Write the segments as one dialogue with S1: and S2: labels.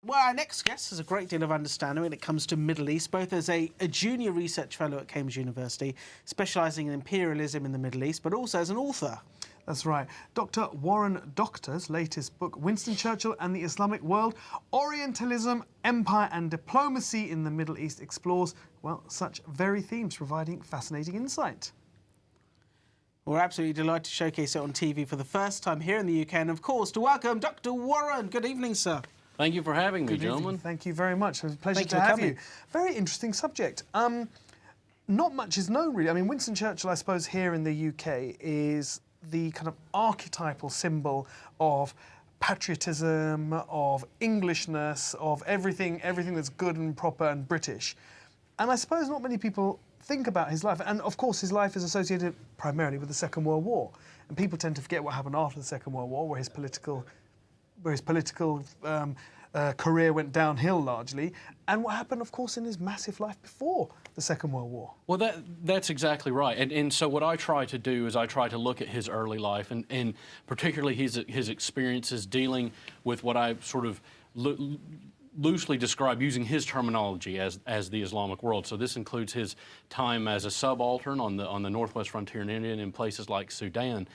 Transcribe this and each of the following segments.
S1: Well, our next guest has a great deal of understanding when it comes to Middle East, both as a junior research fellow at Cambridge University, specialising in imperialism in the Middle East, but also as an author.
S2: That's right. Dr. Warren Dockter's latest book, Winston Churchill and the Islamic World, Orientalism, Empire and Diplomacy in the Middle East, explores, well, such very themes, providing fascinating insight.
S1: We're absolutely delighted to showcase it on TV for the first time here in the UK, and of course to welcome Dr. Warren. Good evening, sir.
S3: Thank you for having me,
S2: Good evening.
S3: gentlemen.
S2: Thank you very much. It's a pleasure
S1: Thank
S2: to
S1: you for
S2: have
S1: coming.
S2: you. Very interesting subject. Not much is known, really. I mean, Winston Churchill, I suppose, here in the UK is the kind of archetypal symbol of patriotism, of Englishness, of everything that's good and proper and British. And I suppose not many people think about his life. And of course, his life is associated primarily with the Second World War. And people tend to forget what happened after the Second World War, where his political career went downhill largely, and what happened, of course, in his massive life before the Second World War.
S3: Well, that's exactly right. And so what I try to do is I try to look at his early life and particularly his experiences dealing with what I sort of loosely describe using his terminology as the Islamic world. So this includes his time as a subaltern on the northwest frontier in India and in places like Sudan,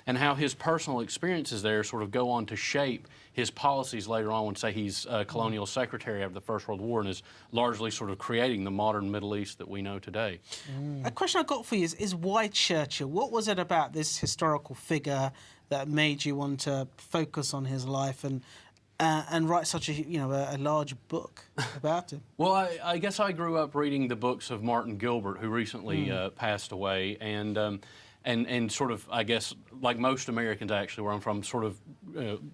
S3: and how his personal experiences there sort of go on to shape his policies later on when, say, he's colonial secretary after the First World War and is largely sort of creating the modern Middle East that we know today.
S1: A question I've got for you is why Churchill? What was it about this historical figure that made you want to focus on his life and write such a large book about him?
S3: Well, I guess I grew up reading the books of Martin Gilbert, who recently passed away, and sort of, I guess, like most Americans actually, where I'm from, sort of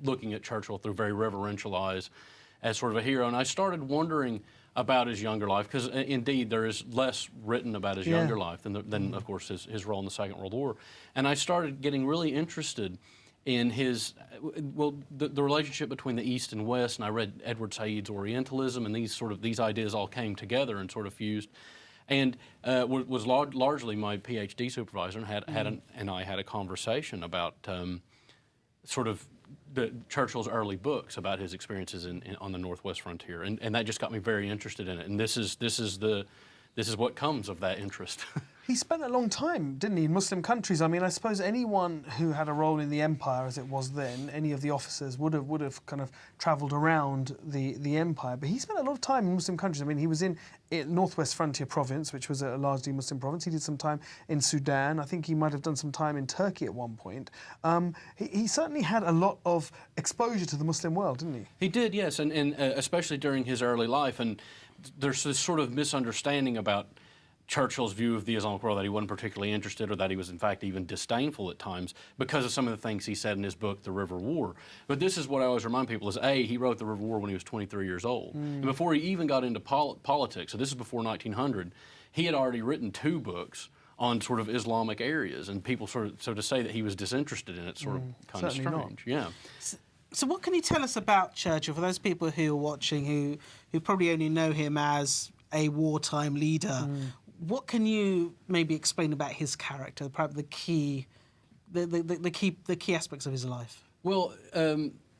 S3: looking at Churchill through very reverential eyes as sort of a hero. And I started wondering about his younger life, because indeed there is less written about his younger life than of course, his role in the Second World War. And I started getting really interested in his, the relationship between the East and West, and I read Edward Said's Orientalism, and these ideas all came together and sort of fused. And was largely my PhD supervisor, and I had a conversation about sort of Churchill's early books about his experiences on the Northwest frontier, and that just got me very interested in it. And this is what comes of that interest.
S2: He spent a long time, didn't he, in Muslim countries? I mean, I suppose anyone who had a role in the empire, as it was then, any of the officers would have kind of travelled around the empire. But he spent a lot of time in Muslim countries. I mean, he was in Northwest Frontier Province, which was a largely Muslim province. He did some time in Sudan. I think he might have done some time in Turkey at one point. He certainly had a lot of exposure to the Muslim world, didn't he?
S3: He did, yes, and especially during his early life. And there's this sort of misunderstanding about Churchill's view of the Islamic world, that he wasn't particularly interested, or that he was in fact even disdainful at times because of some of the things he said in his book, The River War. But this is what I always remind people is, A, he wrote The River War when he was 23 years old. And before he even got into politics, so this is before 1900, he had already written 2 books on sort of Islamic areas, and people so to say that he was disinterested in it sort of kind of strange.
S2: Not.
S3: Yeah.
S1: So what can you tell us about Churchill, for those people who are watching who probably only know him as a wartime leader? What can you maybe explain about his character, perhaps the key aspects of his life?
S3: Well,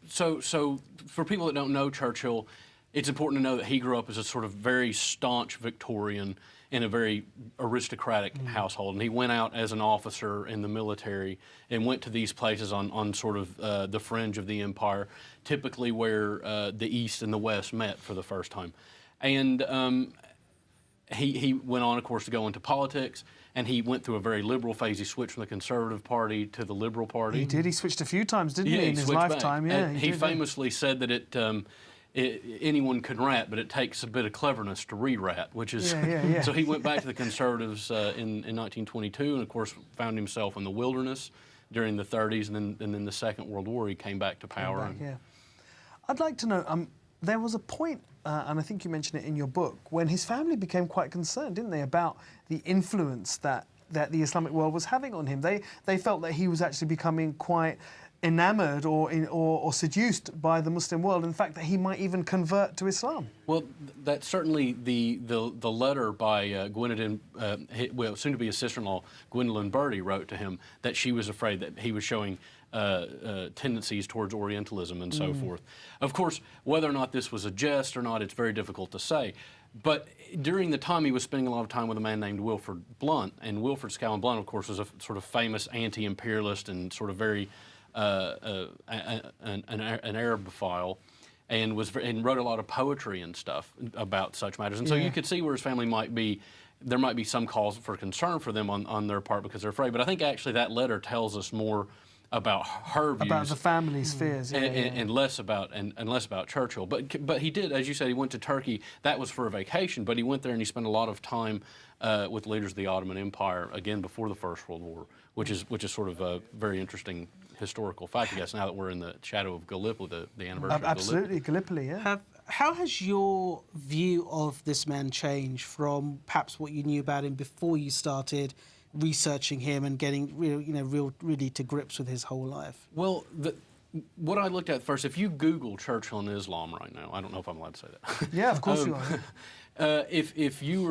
S3: so for people that don't know Churchill, it's important to know that he grew up as a sort of very staunch Victorian in a very aristocratic household, and he went out as an officer in the military and went to these places on sort of the fringe of the empire, typically where the East and the West met for the first time. And he went on, of course, to go into politics, and he went through a very liberal phase. He switched from the Conservative Party to the Liberal Party.
S2: He did. He switched a few times, didn't he, in his lifetime?
S3: Yeah, he famously said that anyone can rat, but it takes a bit of cleverness to re-rat, which is...
S2: Yeah.
S3: So he went back to the Conservatives in 1922, and of course found himself in the wilderness during the 30s, and then the Second World War he came back to power.
S2: I'd like to know, there was a point, and I think you mentioned it in your book, when his family became quite concerned, didn't they, about the influence that the Islamic world was having on him. They felt that he was actually becoming quite enamoured or seduced by the Muslim world, in fact, that he might even convert to Islam.
S3: Well, that's certainly the letter by Gwendolyn, soon to be his sister-in-law, Gwendolyn Birdie, wrote to him that she was afraid that he was showing tendencies towards Orientalism and so forth. Of course, whether or not this was a jest or not, it's very difficult to say. But during the time, he was spending a lot of time with a man named Wilford Blunt, and Wilford Scowen Blunt, of course, was a sort of famous anti-imperialist and sort of very an Arabophile, and wrote a lot of poetry and stuff about such matters. And so you could see where his family might be. There might be some cause for concern for them on their part because they're afraid. But I think actually that letter tells us more about her views,
S2: about the family's fears,
S3: and less about Churchill. But he did, as you said, he went to Turkey. That was for a vacation, but he went there and he spent a lot of time with leaders of the Ottoman Empire again before the First World War, which is sort of a very interesting historical fact, I guess. Now that we're in the shadow of Gallipoli, the anniversary
S2: absolutely,
S3: of Gallipoli.
S2: Gallipoli,
S1: How has your view of this man changed from perhaps what you knew about him before you started researching him and getting really to grips with his whole life?
S3: Well, what I looked at first, if you Google Churchill and Islam right now, I don't know if I'm allowed to say that.
S2: Yeah, of course you are.
S3: If you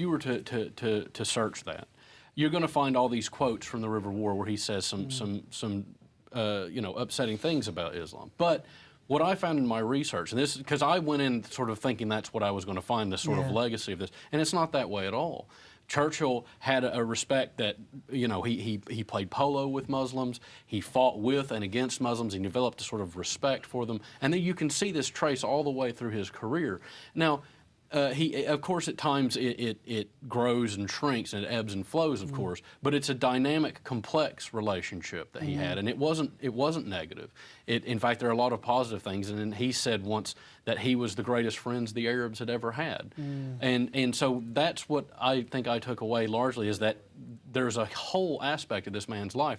S3: were to search that, you're going to find all these quotes from the River War where he says some upsetting things about Islam. But what I found in my research, and this because I went in sort of thinking that's what I was going to find, this sort of legacy of this, and it's not that way at all. Churchill had a respect that, he played polo with Muslims, he fought with and against Muslims, he developed a sort of respect for them, and then you can see this trace all the way through his career. Now, he, of course, at times it grows and shrinks and it ebbs and flows, of course, but it's a dynamic, complex relationship that he had, and it wasn't negative. In fact, there are a lot of positive things, and then he said once that he was the greatest friends the Arabs had ever had, and so that's what I think I took away largely is that there's a whole aspect of this man's life